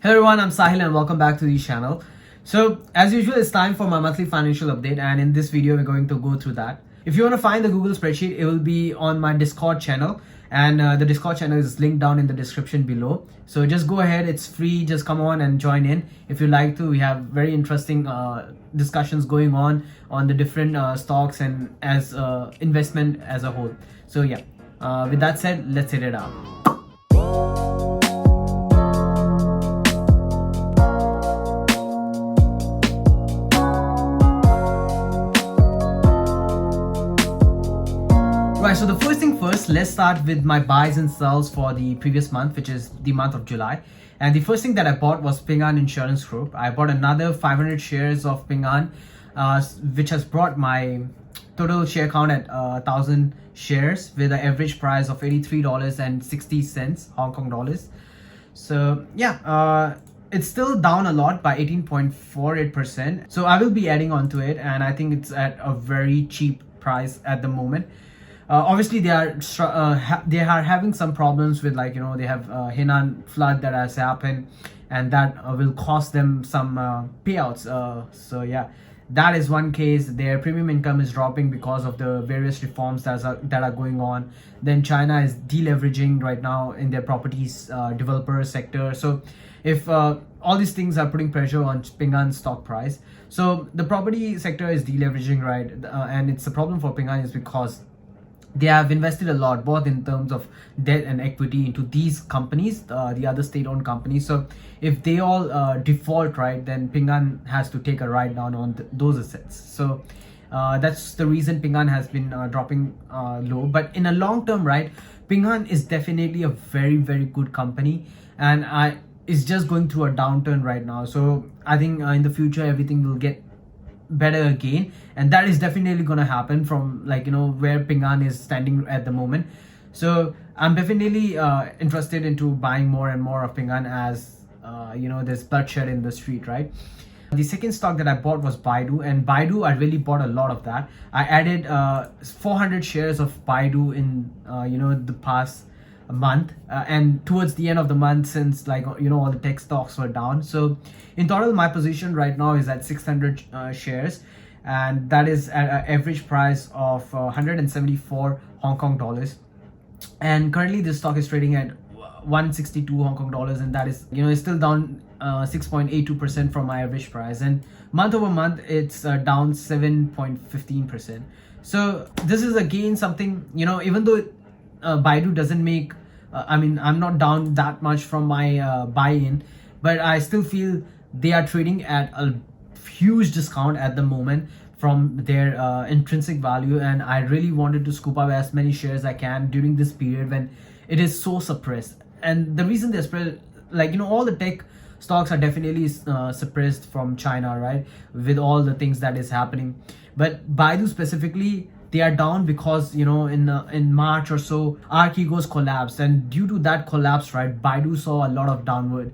Hello everyone, I'm Sahil and welcome back to the channel. So as usual, it's time for my monthly financial update, and in this video we're going to go through that. If you want to find the Google spreadsheet, it will be on my Discord channel, and the Discord channel is linked down in the description below. So just go ahead, it's free, just come on and join in if you like to. We have very interesting discussions going on the different stocks and as investment as a whole. So yeah, with that said, let's hit it out. Right, so the first thing first, let's start with my buys and sells for the previous month, which is the month of July. And the first thing that I bought was Ping An Insurance Group. I bought another 500 shares of Ping An, which has brought my total share count at 1,000 shares with an average price of $83.60 Hong Kong dollars. So yeah, it's still down a lot by 18.48%. So I will be adding on to it, and I think it's at a very cheap price at the moment. Obviously they are having some problems with, like, they have Henan flood that has happened, and that will cost them some payouts. So yeah, that is one case. Their premium income is dropping because of the various reforms that are going on. Then China is deleveraging right now in their properties developer sector. So if all these things are putting pressure on Ping An stock price, so the property sector is deleveraging, right? And it's a problem for Ping An is because they have invested a lot, both in terms of debt and equity, into these companies, the other state-owned companies. So if they all default, right, then Ping An has to take a write down on those assets. So that's the reason Ping An has been dropping low. But in a long term, right, Ping An is definitely a very, very good company, and it's just going through a downturn right now. So I think in the future everything will get better again, and that is definitely gonna happen from, like, where Ping An is standing at the moment. So I'm definitely interested into buying more and more of Ping An as there's bloodshed in the street, right? The second stock that I bought was Baidu, and Baidu, I really bought a lot of that. I added 400 shares of Baidu in the past month, and towards the end of the month, since, like, all the tech stocks were down. So in total my position right now is at 600 shares, and that is at an average price of 174 Hong Kong dollars. And currently this stock is trading at 162 Hong Kong dollars, and that is it's still down 6.82% from my average price, and month over month it's down 7.15%. So this is again something, even though Baidu doesn't make I'm not down that much from my buy-in, but I still feel they are trading at a huge discount at the moment from their intrinsic value, and I really wanted to scoop up as many shares as I can during this period when it is so suppressed. And the reason they're spread, all the tech stocks are definitely suppressed from China, right, with all the things that is happening. But Baidu specifically, they are down because in March or so Archegos collapsed, and due to that collapse, right, Baidu saw a lot of downward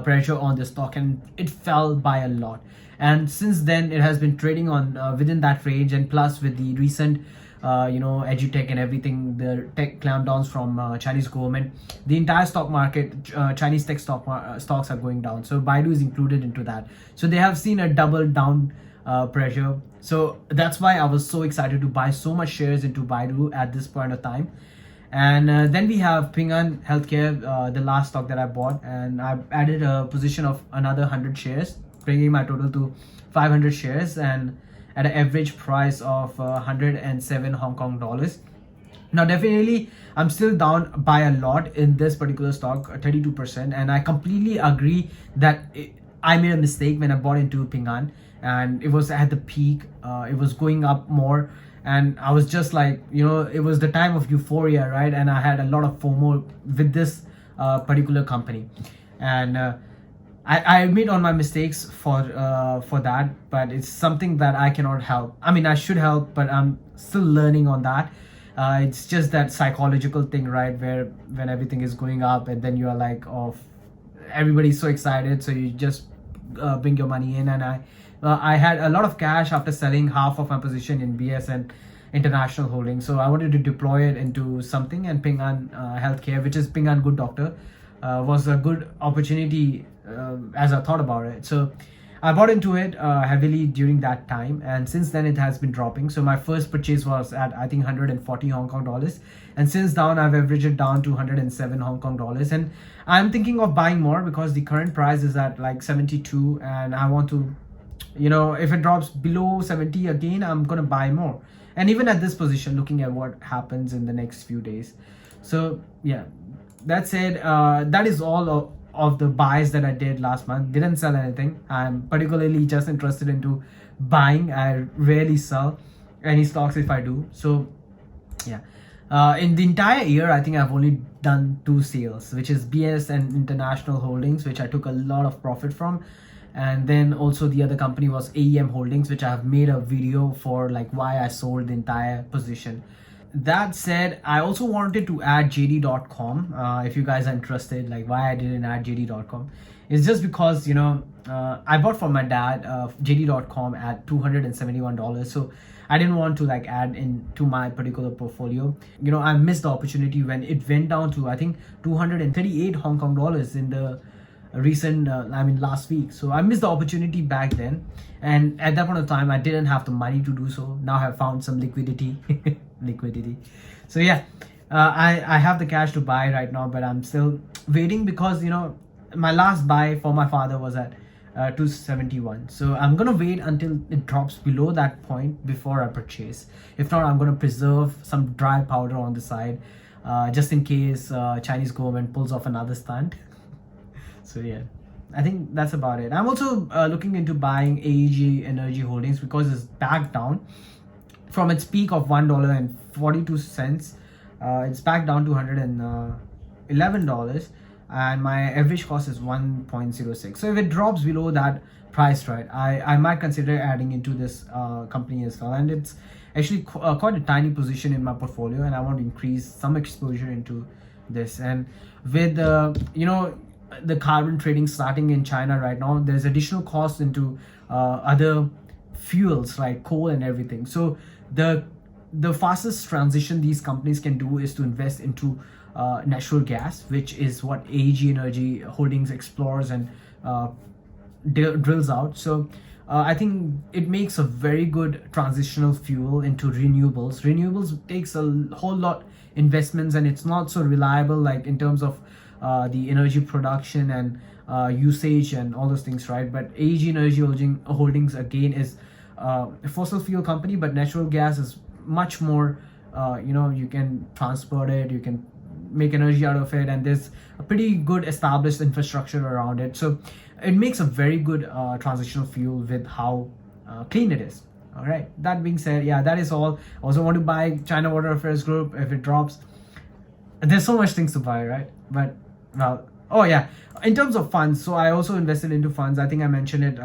pressure on the stock, and it fell by a lot. And since then it has been trading on within that range, and plus with the recent edutech and everything, the tech clampdowns from Chinese government, the entire stock market, Chinese tech stocks are going down. So Baidu is included into that. So they have seen a double down pressure. So that's why I was so excited to buy so much shares into Baidu at this point of time. And then we have Ping An Healthcare, the last stock that I bought, and I added a position of another 100 shares, bringing my total to 500 shares, and at an average price of 107 Hong Kong dollars. Now definitely I'm still down by a lot in this particular stock, 32%, and I completely agree that I made a mistake when I bought into Ping An, and it was at the peak. It was going up more, and I was just like, it was the time of euphoria, right? And I had a lot of FOMO with this particular company, and I made all my mistakes for that, but it's something that I cannot help. I should help, but I'm still learning on that. It's just that psychological thing, right, where when everything is going up, and then you are like, oh, everybody's so excited, so you just bring your money in. And I had a lot of cash after selling half of my position in BS and international holdings, so I wanted to deploy it into something, and Ping An Healthcare, which is Ping An Good Doctor. was a good opportunity as I thought about it. So I bought into it heavily during that time, and since then it has been dropping. So my first purchase was at I think 140 Hong Kong dollars, and since down I've averaged it down to 107 Hong Kong dollars, and I'm thinking of buying more because the current price is at like 72, and I want to, if it drops below 70 again, I'm gonna buy more. And even at this position, looking at what happens in the next few days. So yeah, that said, that is all of the buys that I did last month. Didn't sell anything. I'm particularly just interested into buying. I rarely sell any stocks if I do. So yeah, in the entire year, I think I've only done 2 sales, which is BS and International Holdings, which I took a lot of profit from. And then also the other company was AEM Holdings, which I have made a video for, like why I sold the entire position. That said, I also wanted to add JD.com. If you guys are interested, like why I didn't add JD.com, it's just because I bought for my dad JD.com at $271. So I didn't want to like add into my particular portfolio. I missed the opportunity when it went down to I think 238 Hong Kong dollars in the recent last week. So I missed the opportunity back then, and at that point of time I didn't have the money to do so. Now I have found some liquidity. So yeah, I have the cash to buy right now, but I'm still waiting because my last buy for my father was at 271. So I'm gonna wait until it drops below that point before I purchase. If not, I'm gonna preserve some dry powder on the side, just in case Chinese government pulls off another stunt. So yeah, I think that's about it. I'm also looking into buying AEG Energy Holdings because it's back down from its peak of $1.42. It's back down to $111, and my average cost is 1.06. So if it drops below that price, right, I might consider adding into this company as well. And it's actually quite a tiny position in my portfolio, and I want to increase some exposure into this. And with the carbon trading starting in China right now, there's additional costs into other fuels like coal and everything. So the fastest transition these companies can do is to invest into natural gas, which is what AEG Energy Holdings explores and drills out. So I think it makes a very good transitional fuel into renewables. Renewables takes a whole lot investments, and it's not so reliable like in terms of the energy production and usage and all those things, right? But AEG Energy Holdings again is a fossil fuel company, but natural gas is much more, you can transport it, you can make energy out of it, and there's a pretty good established infrastructure around it. So it makes a very good transitional fuel with how clean it is. All right, that being said, yeah, that is all. I also want to buy China Water Affairs Group if it drops. There's so much things to buy, right? But well, oh yeah, in terms of funds, so I also invested into funds. I think I mentioned it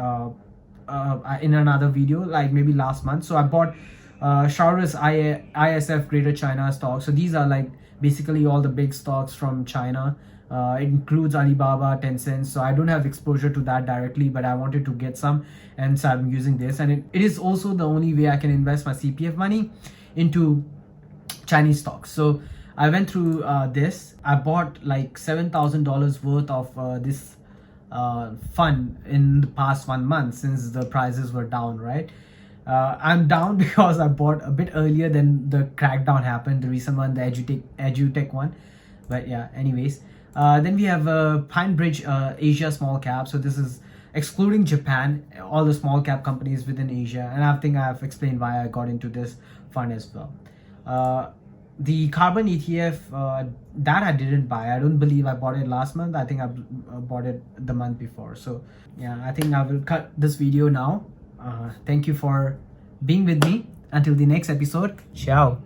in another video, like maybe last month. So I bought Shaurus ISF Greater China stocks. So these are like basically all the big stocks from China. It includes Alibaba, Tencent. So I don't have exposure to that directly, but I wanted to get some, and so I'm using this. And it is also the only way I can invest my CPF money into Chinese stocks. So I went through this. I bought like $7,000 worth of this fund in the past 1 month since the prices were down, right? I'm down because I bought a bit earlier than the crackdown happened, the recent one, the edutech one. But yeah, anyways. Then we have PineBridge Asia small cap. So this is excluding Japan, all the small cap companies within Asia. And I think I've explained why I got into this fund as well. The carbon ETF, that I didn't buy. I don't believe I bought it last month. I think I bought it the month before. So yeah, I think I will cut this video now. Thank you for being with me. Until the next episode. Ciao.